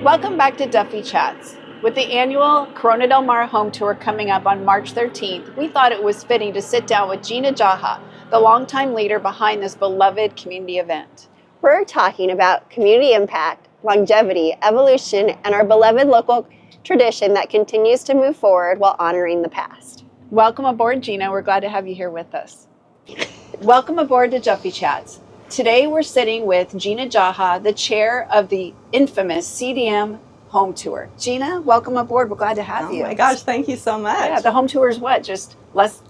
Welcome back to Duffy Chats. With the annual Corona Del Mar home tour coming up on March 13th, we thought it was fitting to sit down with Gina Jaha, the longtime leader behind this beloved community event. We're talking about community impact, longevity, evolution, and our beloved local tradition that continues to move forward while honoring the past. Welcome aboard, Gina. We're glad to have you here with us. Welcome aboard to Duffy Chats. Today we're sitting with Gina Jaha, the chair of the infamous CDM home tour. Gina, welcome aboard. We're glad to have you. Oh my gosh, thank you so much. Yeah, the home tour is what? Just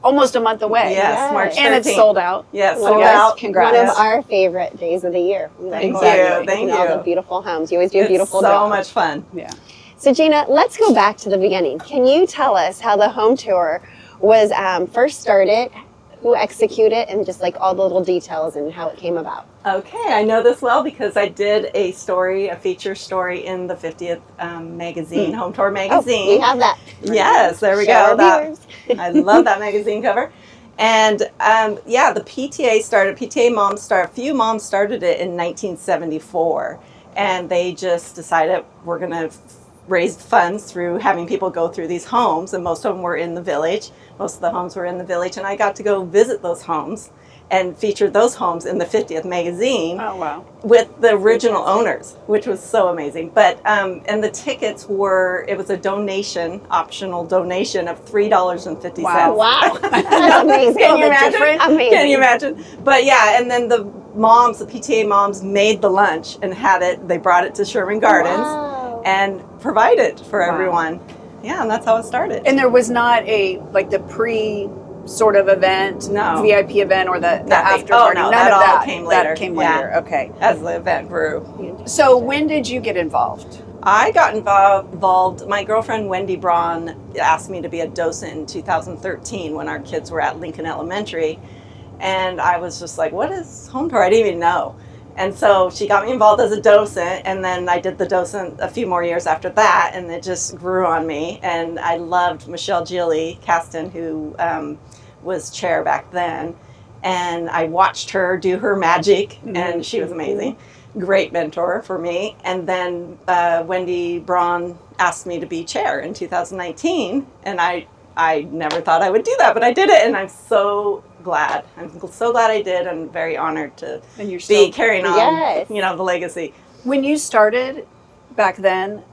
almost a month away. Yes, March 13th. And it's sold out. Yes, So sold yes, out. congrats. One of our favorite days of the year. Thank you. Thank you. All the beautiful homes. You always do a beautiful so job. much fun. Yeah. So Gina, let's go back to the beginning. Can you tell us how the home tour was first started, who executed, and just like all the little details and how it came about? Okay, I know this well because I did a feature story in the 50th magazine, Home Tour magazine. Oh, we have that. Yes, there we Show go. our viewers. I love that magazine cover. And the a few moms started it in 1974. And they just decided we're going to raise funds through having people go through these homes. And most of them were in the village. Most of the homes were in the village. And I got to go visit those homes and feature those homes in the 50th magazine. Oh, wow. With the original owners, which was so amazing. But, and the tickets it was a optional donation of $3.50. Wow. That's amazing. Can you imagine? Amazing. Can you imagine? But yeah, and then the PTA moms made the lunch and they brought it to Sherman Gardens and provided for everyone. Yeah, and that's how it started. And there was not the pre sort of event, No. VIP event, or the after Oh, party. no, None that of all that came later. That came Yeah. later. Okay. As the event grew. So when did you get involved? I got involved. My girlfriend Wendy Braun asked me to be a docent in 2013 when our kids were at Lincoln Elementary. And I was just like, what is home tour? I didn't even know. And so she got me involved as a docent, and then I did the docent a few more years after that, and it just grew on me. And I loved Michelle Gilly Caston, who was chair back then. And I watched her do her magic, and she was amazing. Great mentor for me. And then Wendy Braun asked me to be chair in 2019, and I never thought I would do that, but I did it, and I'm so glad. I'm so glad I did. I'm very honored to be carrying on, the legacy. When you started back then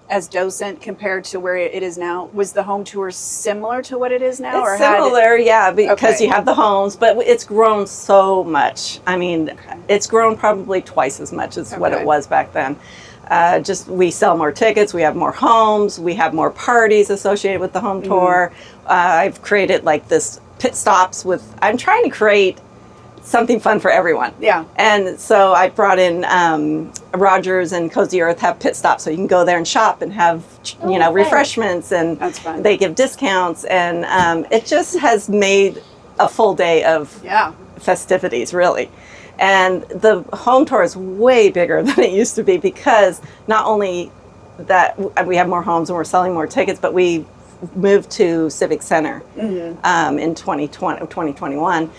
as docent compared to where it is now, was the home tour similar to what it is now? It's similar, because you have the homes, but it's grown so much. I mean, it's grown probably twice as much as what it was back then. We sell more tickets, we have more homes, we have more parties associated with the home tour. I've created this pit stops I'm trying to create something fun for everyone. Yeah. And so I brought in Rogers and Cozy Earth have pit stops, so you can go there and shop and have refreshments, and that's fun. They give discounts, and it just has made a full day of festivities, really. And the home tour is way bigger than it used to be, because not only that we have more homes and we're selling more tickets, but we moved to Civic Center in 2021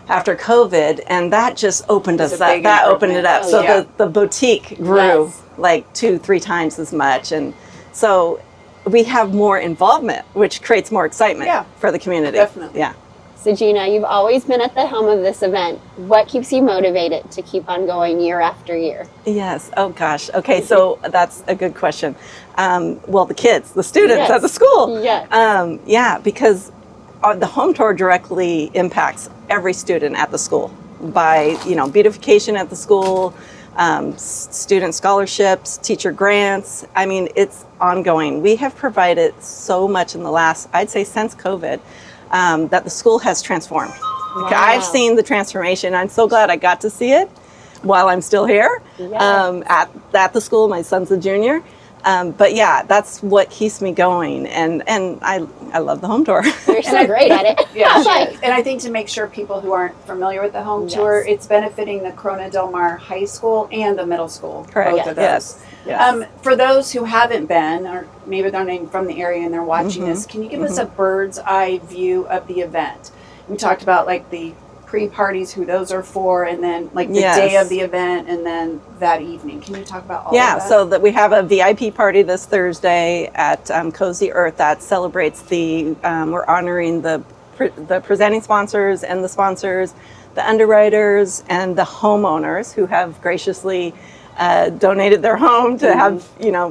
after COVID, and that just opened us up. That opened it up. So the boutique grew 2-3 times as much, and so we have more involvement, which creates more excitement for the community. Definitely. Yeah. So Gina, you've always been at the helm of this event. What keeps you motivated to keep on going year after year? Yes. Oh gosh. Okay. So that's a good question. The kids, the students at the school. Yes. Because the home tour directly impacts every student at the school by, beautification at the school, student scholarships, teacher grants. I mean, it's ongoing. We have provided so much in the last, I'd say since COVID, that the school has transformed. Wow. I've seen the transformation. I'm so glad I got to see it while I'm still here at the school. My son's a junior. But that's what keeps me going. And I love the home tour. You're so great at it. And I think to make sure people who aren't familiar with the home tour, it's benefiting the Corona Del Mar High School and the middle school. Correct. Both of those. Yes. For those who haven't been, or maybe they're not even from the area and they're watching this, can you give us a bird's eye view of the event? We talked about the pre-parties, who those are for, and then like the day of the event, and then that evening. Can you talk about all of that? So that we have a VIP party this Thursday at Cozy Earth that celebrates we're honoring the presenting sponsors and the sponsors, the underwriters, and the homeowners who have graciously donated their home to have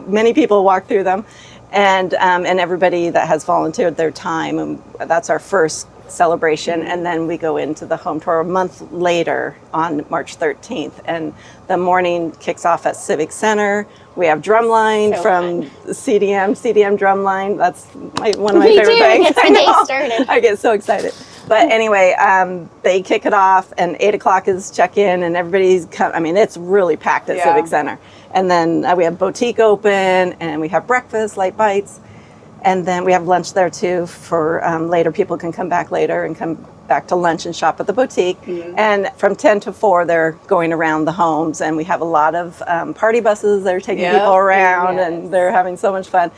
many people walk through them, and everybody that has volunteered their time. And that's our first celebration, and then we go into the home tour a month later on March 13th, and the morning kicks off at Civic Center. We have drumline from CDM drumline. That's one of my favorite things. Gets the day started. I get so excited. But anyway, they kick it off, and 8 o'clock is check-in, and everybody's it's really packed at Civic Center. And then we have boutique open, and we have breakfast, light bites, and then we have lunch there too for later. People can come back later and come back to lunch and shop at the boutique. And from 10 to 4, they're going around the homes, and we have a lot of party buses that are taking people around, and they're having so much fun.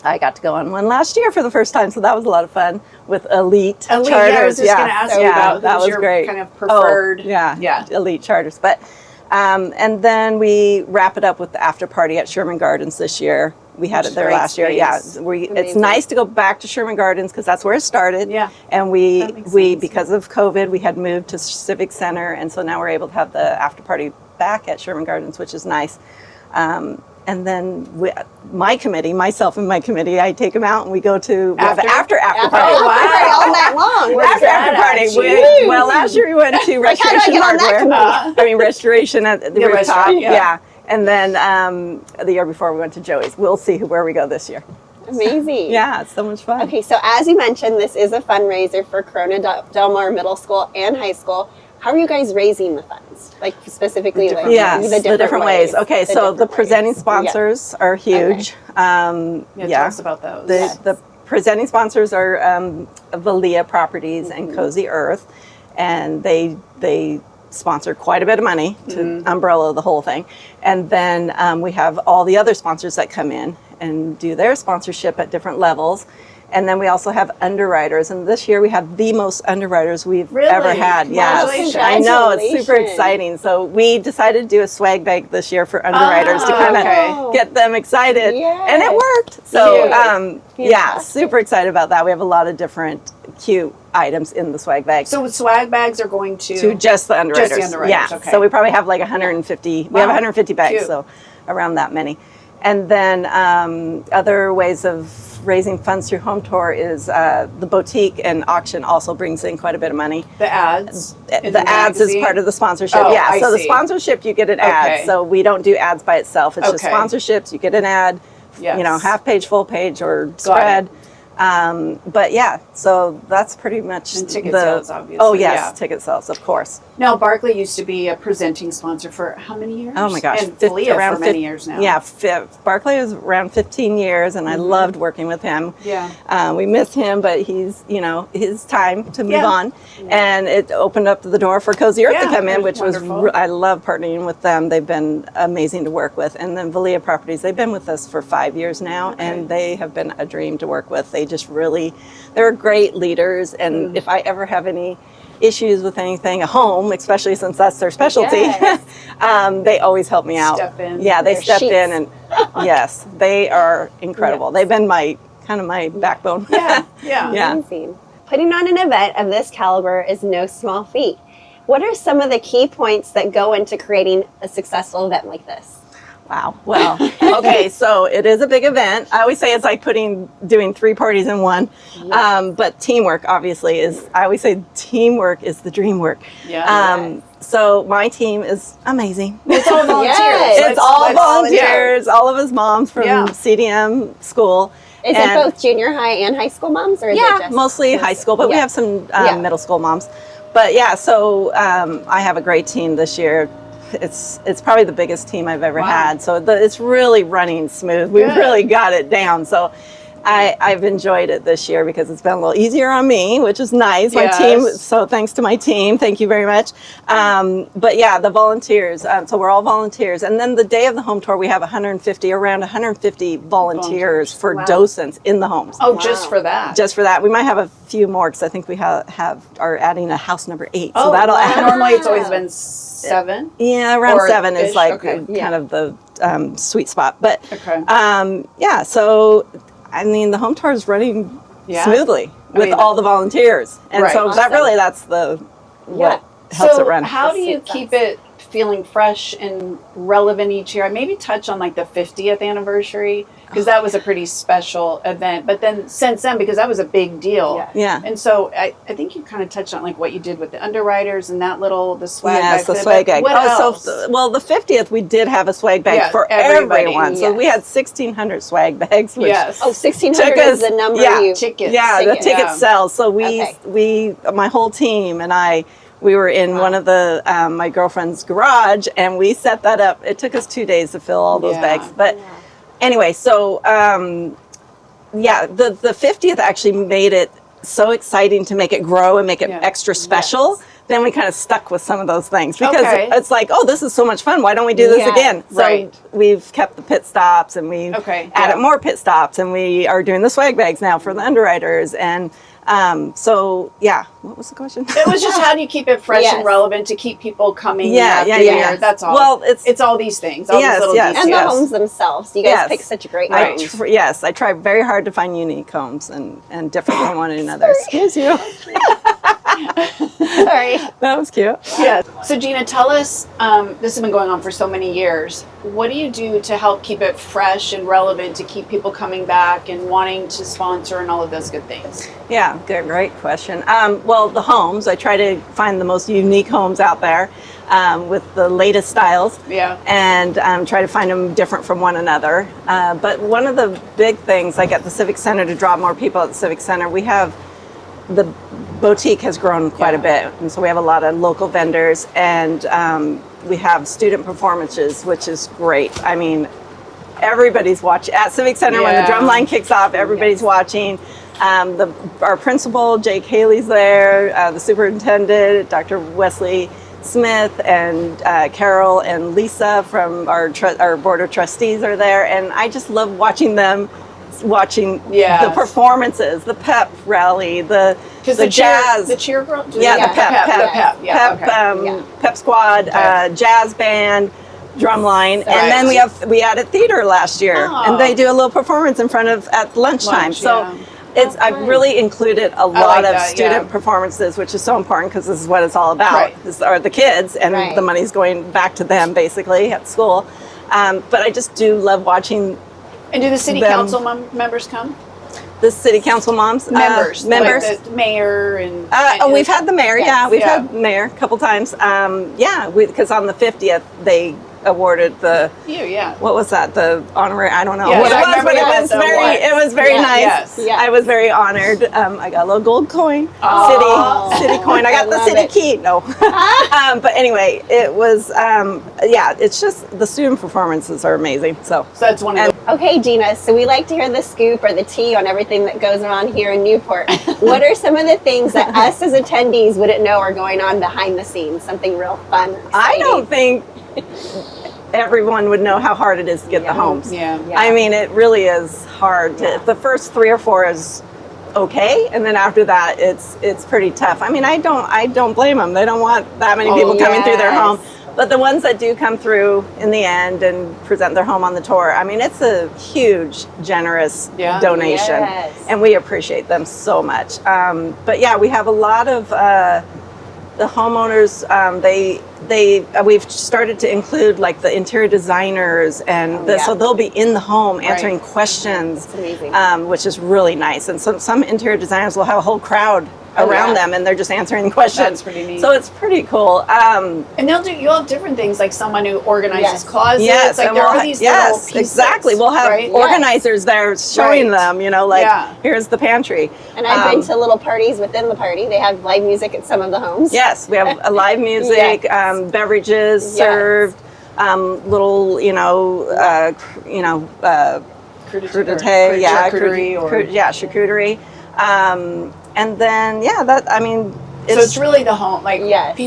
I got to go on one last year for the first time, so that was a lot of fun with elite charters. Yeah, I was just going to ask you about that was your great. Kind of preferred. Elite charters. But and then we wrap it up with the after party at Sherman Gardens this year. We had it there last year. It's nice to go back to Sherman Gardens because that's where it started. And we because of COVID, we had moved to Civic Center, and so now we're able to have the after party back at Sherman Gardens, which is nice. And then myself and my committee, I take them out and we go to after party. Oh, wow. All night long. After party. Well, last year we went to Restoration Hardware. Restoration at the rooftop. And then the year before we went to Joey's. We'll see where we go this year. Amazing. Yeah, it's so much fun. Okay, so as you mentioned, this is a fundraiser for Corona Del Mar Middle School and High School. How are you guys raising the funds? Like specifically, the different ways. Okay, so the presenting sponsors are huge. Tell us about those. The presenting sponsors are Valia Properties and Cozy Earth, and they sponsor quite a bit of money to umbrella the whole thing. And then we have all the other sponsors that come in and do their sponsorship at different levels. And then we also have underwriters, and this year we have the most underwriters we've ever had. Yes, I know, it's super exciting. So we decided to do a swag bag this year for underwriters to kind of get them excited, and it worked. So super excited about that. We have a lot of different cute items in the swag bag. So swag bags are going to just the underwriters. Just the underwriters. Yeah. So we probably have like 150. We have 150 bags, so around that many. And then other ways of raising funds through Home Tour is the boutique and auction also brings in quite a bit of money. The ads? The ads is part of the sponsorship. So the sponsorship, you get an ad. So we don't do ads by itself. It's just sponsorships. You get an ad, half page, full page, or spread. But so that's pretty much and ticket sales, obviously. Oh yes, ticket sales, of course. Now, Barclay used to be a presenting sponsor for how many years? Oh my gosh, and around for many years now. Yeah, Barclay was around 15 years, and I loved working with him. We miss him, but he's his time to move on, and it opened up the door for Cozy Earth to come in, which was I love partnering with them. They've been amazing to work with, and then Valia Properties. They've been with us for 5 years now, and they have been a dream to work with. They're great leaders, and if I ever have any issues with anything at home, especially since that's their specialty, they always help me out. Step in. Yeah, they stepped in, and yes, they are incredible. They've been my backbone. Amazing. Putting on an event of this caliber is no small feat. What are some of the key points that go into creating a successful event like this? Wow. Well, okay, so it is a big event. I always say it's like doing 3 parties in one. But teamwork, obviously, I always say teamwork is the dream work. So my team is amazing. It's all volunteers. It's all volunteers. All of us moms from CDM school. Is it both junior high and high school moms? Or is it just mostly high school, but we have some middle school moms. But so I have a great team this year. It's probably the biggest team I've ever had. So it's really running smooth. We've really got it down. So I've enjoyed it this year because it's been a little easier on me, which is nice. My team, so thanks to my team, thank you very much. But yeah, the volunteers. So we're all volunteers, and then the day of the home tour, we have around 150 volunteers for docents in the homes. Oh, just for that. Just for that, we might have a few more because I think we are adding a house number 8. So Oh, that'll add. normally it's always been 7. Yeah, around Or 7 is ish, like okay. kind of the sweet spot. But Okay. yeah, so I mean, the home tour is running Yeah. smoothly with mean, all the volunteers, and Right. so that's what helps So it run. how do you keep it feeling fresh and relevant each year? I maybe touch on like the 50th anniversary because that was a pretty special event. But then since then, because that was a big deal. Yeah. And so I think you kind of touched on like what you did with the underwriters and that the swag bag. Yes, the swag bag. What else? So, well, the 50th, we did have a swag bag Yeah, for everybody, everyone. So we had 1,600 swag bags. Which Yes. Oh, 1,600 took is us- the number yeah, you... Tickets. Yeah, the Tickets. ticket Yeah. sells. So Okay. my whole team and I, we were in one of the my girlfriend's garage, and we set that up. It took us 2 days to fill all those Yeah. bags, but anyway, so yeah, the 50th actually made it so exciting to make it grow and make it extra special. Then we kind of stuck with some of those things because it's like, oh, this is so much fun. Why don't we do this again? So we've kept the pit stops, and we've added more pit stops, and we are doing the swag bags now for the underwriters. And so, yeah, what was the question? It was just how do you keep it fresh and relevant to keep people coming year. That's all. Well, it's all these things. All these little details. And the homes themselves. You guys pick such great homes. Yes, I try very hard to find unique homes and different from one another. Excuse you. Sorry. That was cute. Yeah. So Gina, tell us, this has been going on for so many years. What do you do to help keep it fresh and relevant, to keep people coming back and wanting to sponsor and all of those good things? Yeah, good, great question. Well, the homes, I try to find the most unique homes out there with the latest styles. Yeah. And try to find them different from one another. But one of the big things, like at the Civic Center, to draw more people at the Civic Center, we have the boutique has grown quite a bit, and so we have a lot of local vendors, and we have student performances, which is great. I mean, everybody's watching at Civic Center when the drum line kicks off. Everybody's watching. Our principal, Jake Haley's there. The superintendent, Dr. Wesley Smith, and Carol and Lisa from our board of trustees are there, and I just love watching them. The performances, the pep rally, the jazz, the cheer girl, the pep squad, jazz band, drumline, and then we added theater last year, and they do a little performance in front of at lunchtime. I've really included a lot of student performances, which is so important because this is what it's all about. These are the kids, and the money's going back to them basically at school. But I just do love watching. And do the city council members come? The city council members, like the mayor and. We've had the mayor. We've had the mayor a couple times. Because on the 50th they awarded the. What was that? The honorary? I don't know what it was, but it was very nice. Yes. I was very honored. I got a little gold coin, city coin. I got the city key. No, but anyway, it was. It's just the student performances are amazing. So that's one of the. Okay, Gina, so we like to hear the scoop or the tea on everything that goes on here in Newport. What are some of the things that us as attendees wouldn't know are going on behind the scenes? Something real fun, exciting? I don't think everyone would know how hard it is to get the homes. I mean, it really is hard. The first 3 or 4 is okay, and then after that, it's pretty tough. I mean, I don't blame them. They don't want that many people coming through their home. But the ones that do come through in the end and present their home on the tour, I mean, it's a huge, generous donation, and we appreciate them so much. But yeah, we have a lot of the homeowners. We've started to include like the interior designers, and so they'll be in the home answering questions, which is really nice. And some interior designers will have a whole crowd around them, and they're just answering questions. That's pretty neat. So it's pretty cool. And you'll have different things, like someone who organizes closets. Yes, like there are these little pieces, exactly. We'll have organizers there showing them, here's the pantry. And I've been to little parties within the party. They have live music at some of the homes. Yes, we have live music, beverages served, little, crudité, yeah, charcuterie, or charcuterie. And then, so it's really the home, like Yes.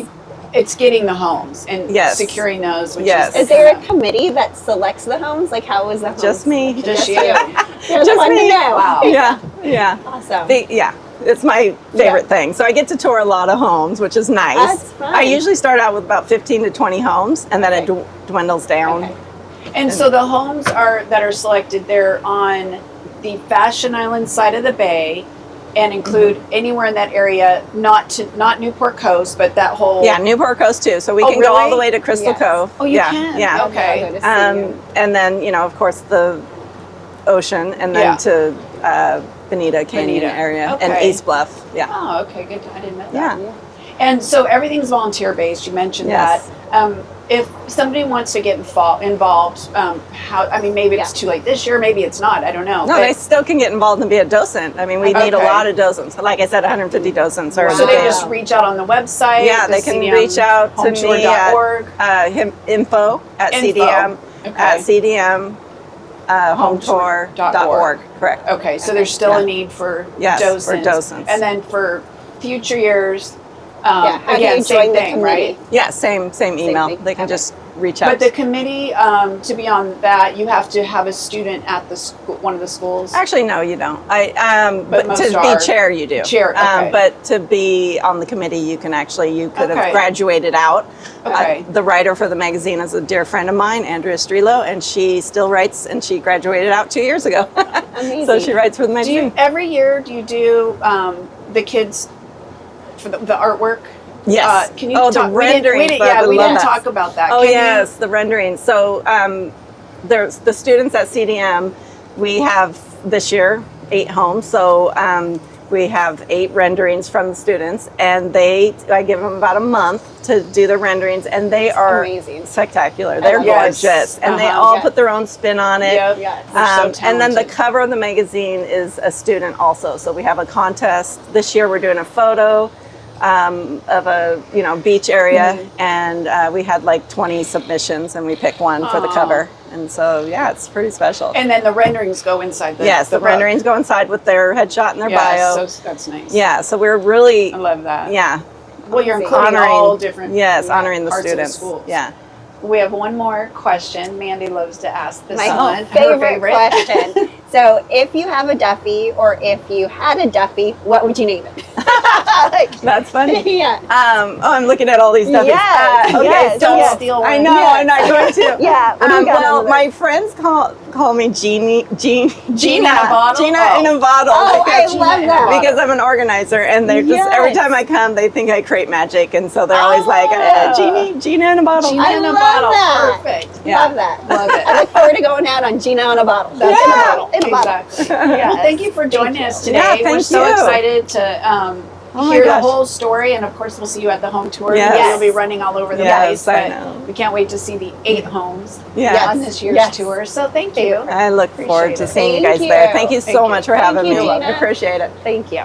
it's getting the homes and Yes. securing those. Which Yes. Is there a committee that selects the homes? Like, how is the homes? just me. Just you? Just me. Wow. Yeah. Awesome. It's my favorite thing. So I get to tour a lot of homes, which is nice. That's fun. I usually start out with about 15 to 20 homes, and then it dwindles down. Okay. And so the homes that are selected, they're on the Fashion Island side of the bay, and include anywhere in that area, not Newport Coast, but that whole. Yeah, Newport Coast too. So we can go all the way to Crystal Yes. Cove. Oh, you can? Yeah. Okay. I'll go to see you. And then, of course, the ocean, and then to Bonita Canyon Bonita. area and Okay. East Bluff. Yeah. Oh, okay, good. I didn't know that. Yeah. And so everything's volunteer based. You mentioned Yes. that. If somebody wants to get involved, maybe it's too late this year, maybe it's not. I don't know. No, But- they still can get involved and be a docent. I mean, we need a Okay. lot of docents. Like I said, 150 docents. So they Wow. just reach out on the website. Yeah, they can reach out to me at info at CDM at CDM hometour.org. Correct. Okay, so there's still a need for Yes, docents. for docents. And then for future years, How do again, you same join the thing, committee? right? Yeah, same email. thing. They can Okay. just reach out. But the committee, to be on that, you have to have a student at the school, one of the schools. Actually, no, you don't. But But to most be are. chair, you do. Chair, okay. But to be on the committee, you could Okay. have graduated out. Okay. The writer for the magazine is a dear friend of mine, Andrea Strelo, and she still writes, and she graduated out 2 years ago. Amazing. So she writes for the Do magazine. you every year? Do you do the kids for the artwork? Yes. Can you the talk? rendering. We didn't talk about that. Oh Can you- yes, the rendering. So there's the students at CDM. We have this year 8 homes. So we have 8 renderings from the students, and I give them about a month to do the renderings, and they are amazing. spectacular. They're Yes. gorgeous, and they Uh-huh. all Yes. put their own spin on it. Yep. Yes. They're so And then the talented. cover of the magazine is a student also. So we have a contest. This year we're doing a photo of a beach area, and we had like 20 submissions, and we pick one for the Aw. cover. And so it's pretty special. And then the renderings go inside the Yes, the book. renderings go inside with their headshot and their bio. So that's nice. Yeah, so we're really I love that. well, you're including all different honoring the parts of the students. schools. Yeah. We have one more question. Mandy loves to ask this My one. Her favorite question. So, if you have a Duffy, or if you had a Duffy, what would you name it? That's funny. Yeah. I'm looking at all these Duffies. Yes, Okay, yes, so yes. Steal I one. know, Yes. I'm not going to. Yeah. What do you got Well, over my friends call me Gina in a bottle? Gina Oh. in a bottle. Oh, I Gina love in a that. bottle. Because I'm an organizer, and they're just every Yes. time I come, they think I create magic, and so they're always like, Oh. Gina in a bottle. Gina I in a love bottle. that. Perfect. Yeah. Love that. Love it. I look forward to going out on Gina in a bottle. That's in a it. bottle. In a bottle. Exactly. Yes. Well, thank you for joining us today. Yeah, We're thank so you. excited to Oh my hear the gosh. whole story, and of course, we'll see you at the home tour. Yes. You'll be running all over the Yes, place. I but know. We can't wait to see the 8 homes Yeah. on this year's Yes. tour. So thank you. I look forward to it. seeing you Thank guys you. there. Thank you Thank so you. much for Thank having you, me. Gina. I appreciate it. Thank you.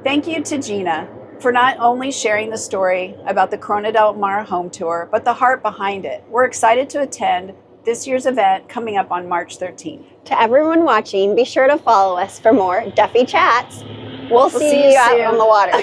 Thank you to Gina for not only sharing the story about the Corona del Mar home tour, but the heart behind it. We're excited to attend this year's event coming up on March 13th. To everyone watching, be sure to follow us for more Duffy Chats. We'll see see you you out soon. on the water.